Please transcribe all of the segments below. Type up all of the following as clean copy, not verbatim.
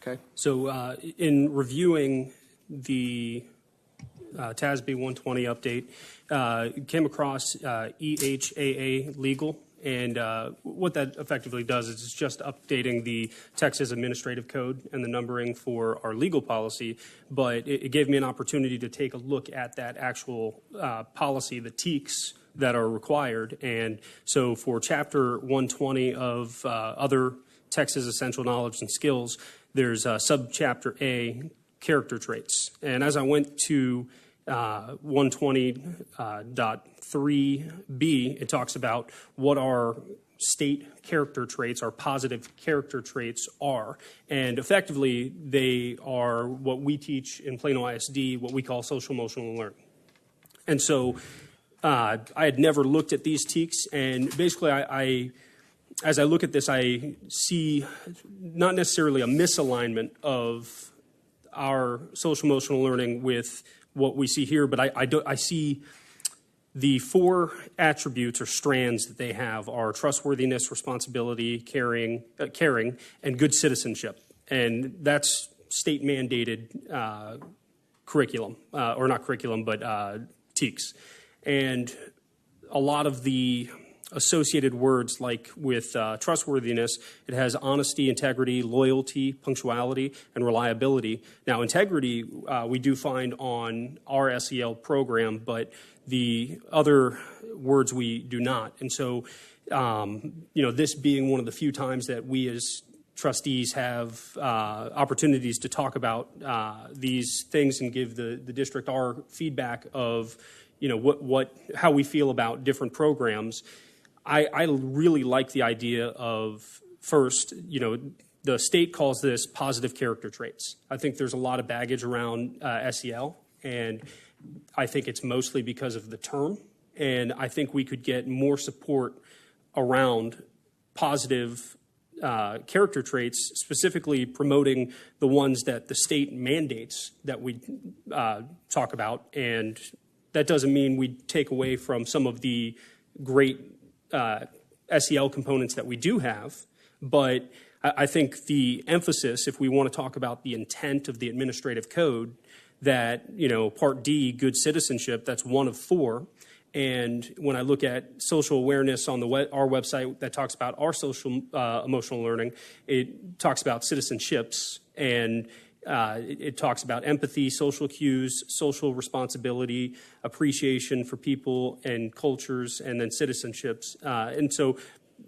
Okay. So in reviewing the TASB 120 update, came across EHAA legal, and what that effectively does is it's just updating the Texas Administrative Code and the numbering for our legal policy, but it gave me an opportunity to take a look at that actual policy, the TEKS that are required. And so for Chapter 120 of other Texas Essential Knowledge and Skills, there's Subchapter A, Character Traits. And as I went to 120.3b, it talks about what our state character traits, our positive character traits are. And effectively, they are what we teach in Plano ISD, what we call social emotional learning. And so I had never looked at these TEKS, and basically as I look at this, I see not necessarily a misalignment of our social emotional learning with what we see here, but I see the four attributes or strands that they have are trustworthiness, responsibility, caring, and good citizenship. And that's state mandated curriculum, or not curriculum, but TEKS. And a lot of the associated words, like with trustworthiness, it has honesty, integrity, loyalty, punctuality, and reliability. Now, integrity we do find on our SEL program, but the other words we do not. And so, this being one of the few times that we as trustees have opportunities to talk about these things and give the district our feedback of, how we feel about different programs. I really like the idea of, first, the state calls this positive character traits. I think there's a lot of baggage around SEL, and I think it's mostly because of the term. And I think we could get more support around positive character traits, specifically promoting the ones that the state mandates that we talk about. And that doesn't mean we take away from some of the great SEL components that we do have, but I think the emphasis, if we want to talk about the intent of the administrative code, that, Part D, good citizenship, that's one of four. And when I look at social awareness on our website that talks about our social emotional learning, it talks about citizenships, and it talks about empathy, social cues, social responsibility, appreciation for people and cultures, and then citizenships. And so,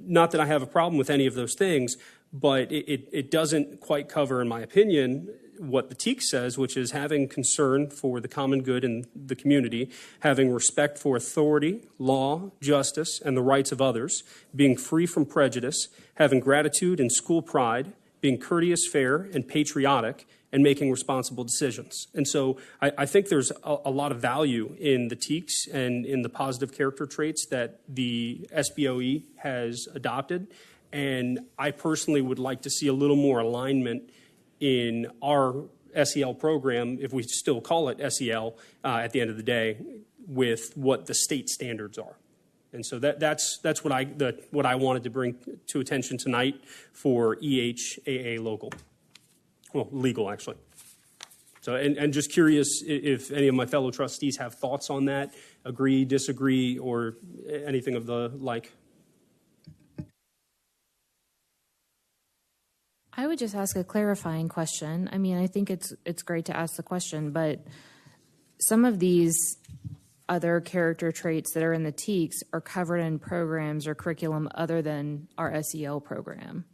not that I have a problem with any of those things, but it doesn't quite cover, in my opinion, what the TEKS says, which is having concern for the common good in the community, having respect for authority, law, justice, and the rights of others, being free from prejudice, having gratitude and school pride, being courteous, fair, and patriotic, and making responsible decisions. And so I think there's a lot of value in the TEKS and in the positive character traits that the SBOE has adopted. And I personally would like to see a little more alignment in our SEL program, if we still call it SEL at the end of the day, with what the state standards are. And so that's what I wanted to bring to attention tonight for EHAA local. Well, legal, actually. So, and just curious if any of my fellow trustees have thoughts on that, agree, disagree, or anything of the like. I would just ask a clarifying question. I mean, I think it's great to ask the question, but some of these other character traits that are in the TEKS are covered in programs or curriculum other than our SEL program,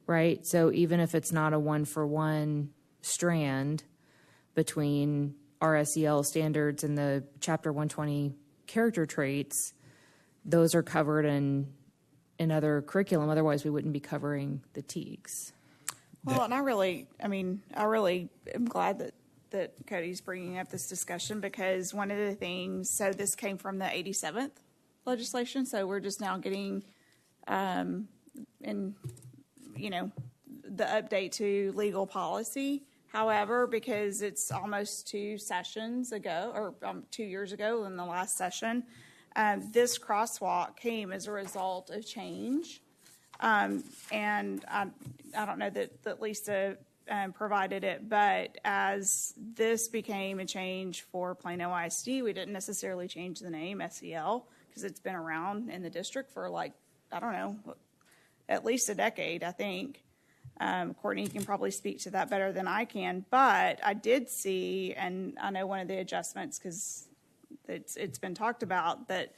right? So even if it's not a one-for-one strand between our SEL standards and the Chapter 120 character traits, those are covered in other curriculum. Otherwise, we wouldn't be covering the TEKS. Well, and I really am glad that Cody's bringing up this discussion, because one of the things, so this came from the 87th legislation, so we're just now getting, the update to legal policy. However, because it's almost 2 sessions ago, or 2 years ago in the last session, this crosswalk came as a result of change. And I don't know that Lisa provided it, but as this became a change for Plano ISD, we didn't necessarily change the name SEL because it's been around in the district for like, I don't know, at least a decade, I think. Courtney, you can probably speak to that better than I can, but I did see, and I know one of the adjustments, because it's been talked about, that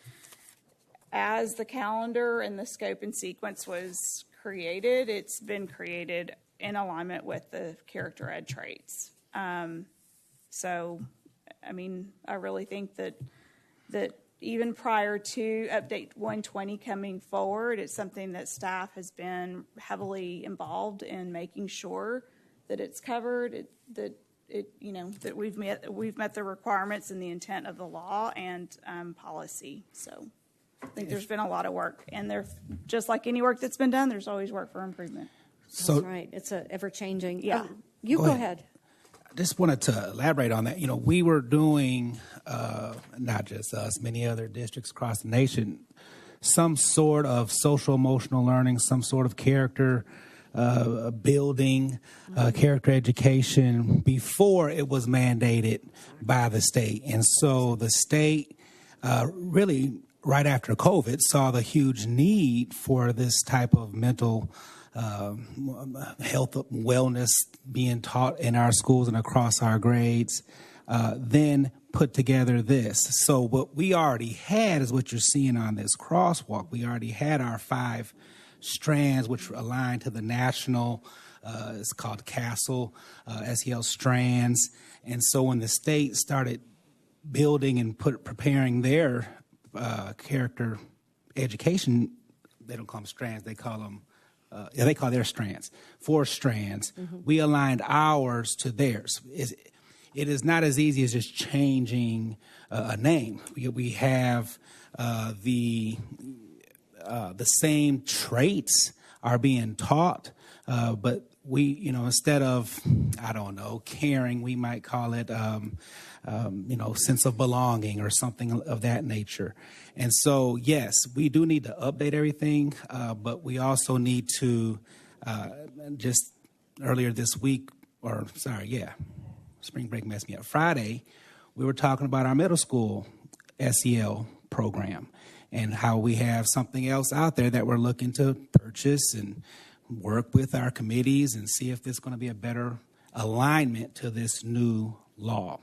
as the calendar and the scope and sequence was created, it's been created in alignment with the character ed traits. So, I mean, I really think that even prior to Update 120 coming forward, it's something that staff has been heavily involved in making sure that it's covered, that we've met the requirements and the intent of the law and policy. So I think there's been a lot of work, and there, just like any work that's been done, there's always work for improvement. So, That's right. It's a ever-changing. Yeah. You go ahead. I just wanted to elaborate on that. We were doing, not just us, many other districts across the nation, some sort of social emotional learning, some sort of character building, character education before it was mandated by the state. And so the state really, right after COVID, saw the huge need for this type of mental health, wellness being taught in our schools and across our grades, then put together this. So what we already had is what you're seeing on this crosswalk. We already had our 5 strands, which align to the national, it's called CASEL, SEL strands. And so when the state started building and preparing their character education, they don't call them strands, they call them they call their strands, 4 strands. Mm-hmm. We aligned ours to theirs. It is not as easy as just changing a name. We have the same traits are being taught, but we, instead of, I don't know, caring, we might call it, sense of belonging or something of that nature. And so, yes, we do need to update everything, but we also need to just earlier this week, spring break messed me up. Friday, we were talking about our middle school SEL program and how we have something else out there that we're looking to purchase and work with our committees and see if there's going to be a better alignment to this new law.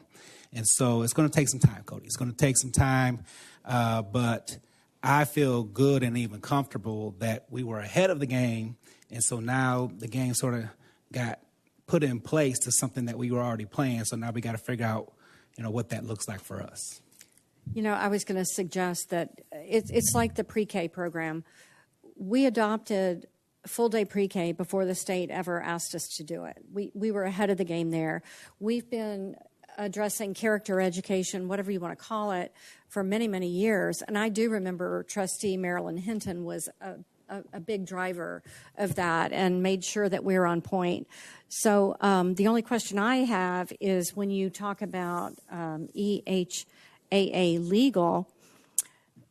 And so it's going to take some time, Cody. It's going to take some time, but I feel good and even comfortable that we were ahead of the game, and so now the game sort of got put in place to something that we were already playing, so now we got to figure out, what that looks like for us. I was going to suggest that it's like the pre-K program. We adopted full-day pre-K before the state ever asked us to do it. We were ahead of the game there. We've been addressing character education, whatever you want to call it, for many, many years. And I do remember Trustee Marilyn Hinton was a big driver of that and made sure that we were on point. So the only question I have is when you talk about EHAA legal,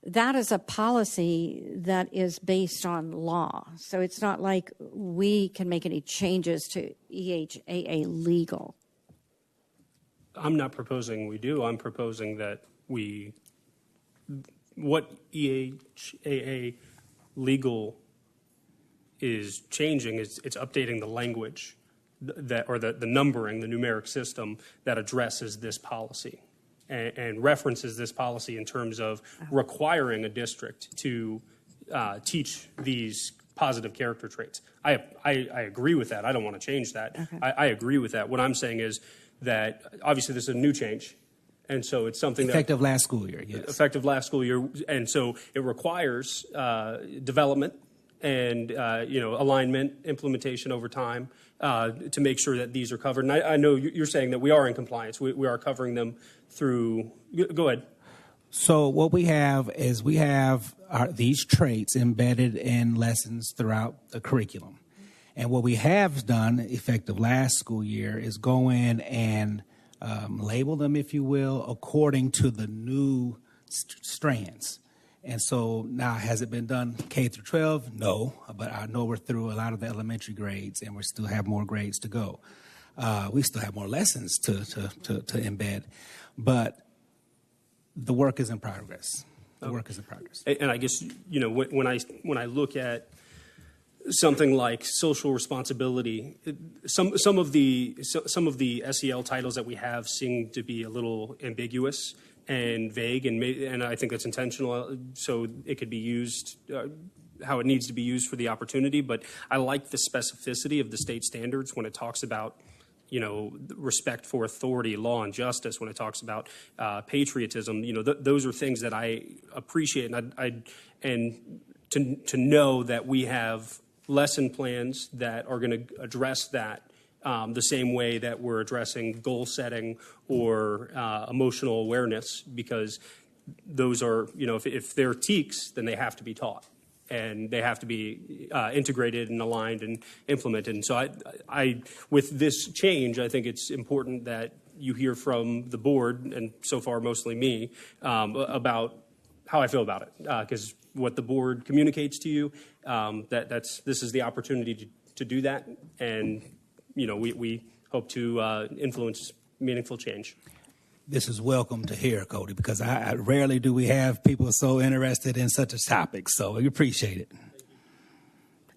that is a policy that is based on law. So it's not like we can make any changes to EHAA legal. I'm not proposing we do. I'm proposing that what EHAA legal is changing is it's updating the language the numbering, the numeric system that addresses this policy and references this policy in terms of requiring a district to teach these positive character traits. I agree with that. I don't want to change that. Okay. I agree with that. What I'm saying is that obviously this is a new change, and so it's something effective last school year. Yes, effective last school year, and so it requires development and alignment, implementation over time to make sure that these are covered. And I know you're saying that we are in compliance. We are covering them through. Go ahead. So what we have is these traits embedded in lessons throughout the curriculum. And what we have done effective last school year is go in and label them, if you will, according to the new strands. And so now, has it been done K through 12? No, but I know we're through a lot of the elementary grades and we still have more grades to go. We still have more lessons to embed, but the work is in progress. The work is in progress. And I guess, you know, when I look at something like social responsibility, some of the SEL titles that we have seem to be a little ambiguous and vague, and I think that's intentional, so it could be used how it needs to be used for the opportunity. But I like the specificity of the state standards when it talks about, you know, respect for authority, law, and justice. When it talks about patriotism, you know, those are things that I appreciate, and to know that we have lesson plans that are going to address that the same way that we're addressing goal setting or emotional awareness, because those are, you know, if they're TEKS, then they have to be taught and they have to be integrated and aligned and implemented. And so I with this change, I think it's important that you hear from the board, and so far mostly me, about how I feel about it, because what the board communicates to you, this is the opportunity to do that, and you know, we hope to influence meaningful change. This is welcome to hear, Cody, because I rarely do we have people so interested in such a topic, so we appreciate it.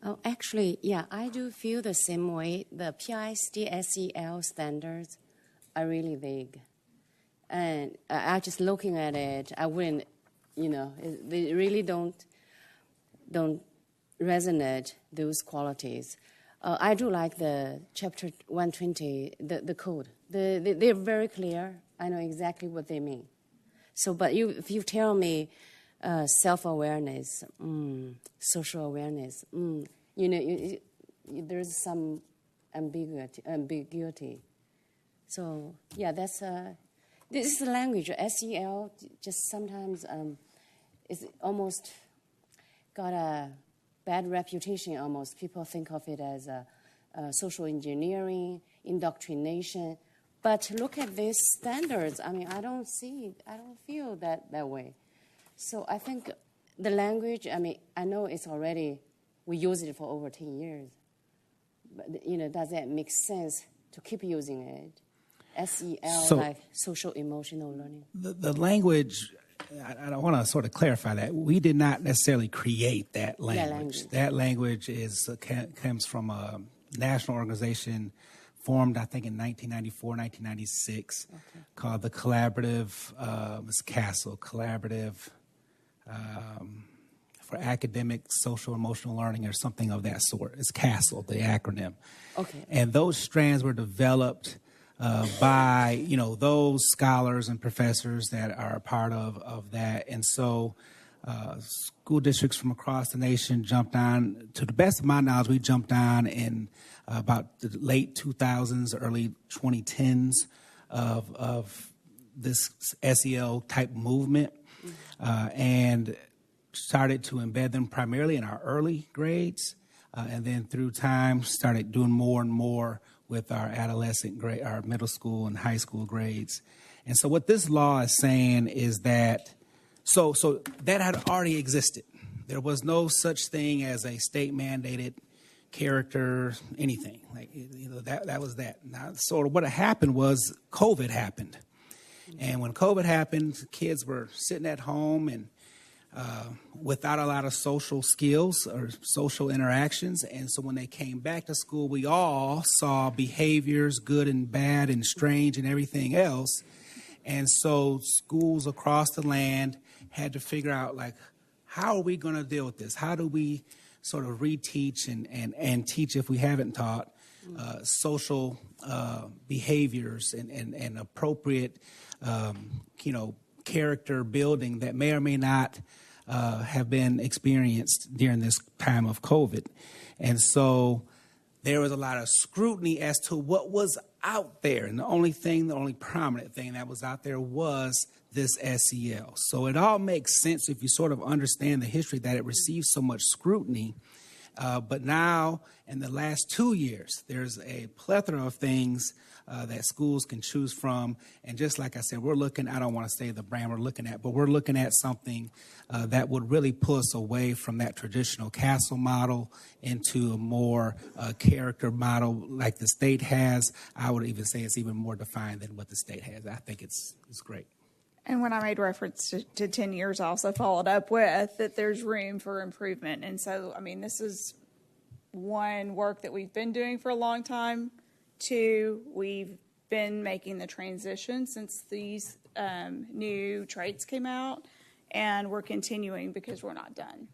Oh, actually, yeah, I do feel the same way. The PISD SEL standards are really vague, and I just looking at it, I wouldn't, you know, they really don't resonate those qualities. I do like the chapter 120, the code. They're very clear. I know exactly what they mean. So, but if you tell me self-awareness, social awareness, you know, there's some ambiguity. So, yeah, this is the language. SEL just sometimes is almost got a bad reputation almost. People think of it as social engineering, indoctrination. But look at these standards. I mean, I don't feel that way. So I think the language, I mean, I know it's already, we use it for over 10 years. But, you know, does that make sense to keep using it? SEL, like social emotional learning. The language, I want to sort of clarify that. We did not necessarily create that language. That language comes from a national organization formed, I think, in 1994, 1996, called the Collaborative, it's CASEL, Collaborative for Academic, Social, Emotional Learning, or something of that sort. It's CASEL, the acronym. Okay. And those strands were developed by, you know, those scholars and professors that are a part of that. And so school districts from across the nation jumped on. To the best of my knowledge, we jumped on in about the late 2000s, early 2010s of this SEL type movement, and started to embed them primarily in our early grades, and then through time started doing more and more with our adolescent grade, our middle school and high school grades. And so what this law is saying is that, so that had already existed. There was no such thing as a state mandated character, anything. Like, you know, that was that. Now, sort of what happened was COVID happened. And when COVID happened, kids were sitting at home and without a lot of social skills or social interactions. And so when they came back to school, we all saw behaviors, good and bad and strange and everything else. And so schools across the land had to figure out, like, how are we going to deal with this? How do we sort of reteach and teach, if we haven't taught, social behaviors and appropriate, you know, character building that may or may not have been experienced during this time of COVID. And so there was a lot of scrutiny as to what was out there. And the only prominent thing that was out there was this SEL. So it all makes sense if you sort of understand the history that it received so much scrutiny. But now, in the last 2 years, there's a plethora of things that schools can choose from. And just like I said, we're looking, I don't want to say the brand we're looking at, but we're looking at something that would really pull us away from that traditional CASEL model into a more character model like the state has. I would even say it's even more defined than what the state has. I think it's great. And when I made reference to 10 years, I also followed up with that there's room for improvement. And so, I mean, this is one, work that we've been doing for a long time. Two, we've been making the transition since these new traits came out. And we're continuing because we're not done.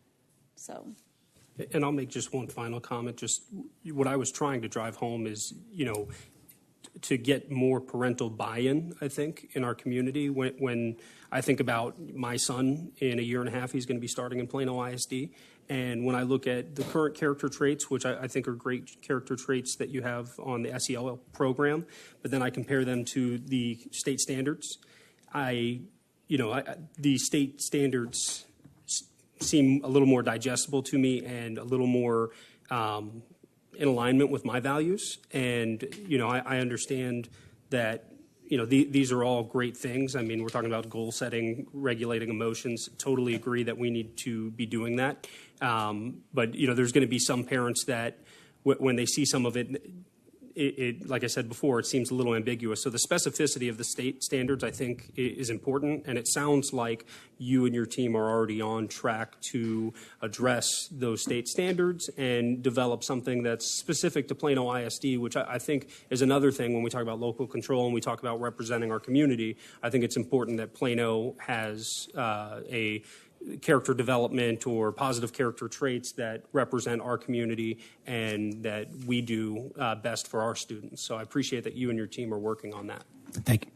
So. And I'll make just one final comment. Just what I was trying to drive home is, to get more parental buy-in, I think, in our community. When I think about my son, in a year and a half, he's going to be starting in Plano ISD. And when I look at the current character traits, which I think are great character traits that you have on the SEL program, but then I compare them to the state standards, the state standards seem a little more digestible to me and a little more in alignment with my values. And, I understand that, these are all great things. I mean, we're talking about goal setting, regulating emotions. Totally agree that we need to be doing that. But, there's going to be some parents that when they see some of it, it, like I said before, it seems a little ambiguous. So the specificity of the state standards, I think, is important. And it sounds like you and your team are already on track to address those state standards and develop something that's specific to Plano ISD, which I think is another thing when we talk about local control and we talk about representing our community. I think it's important that Plano has a character development or positive character traits that represent our community and that we do best for our students. So I appreciate that you and your team are working on that. Thank you.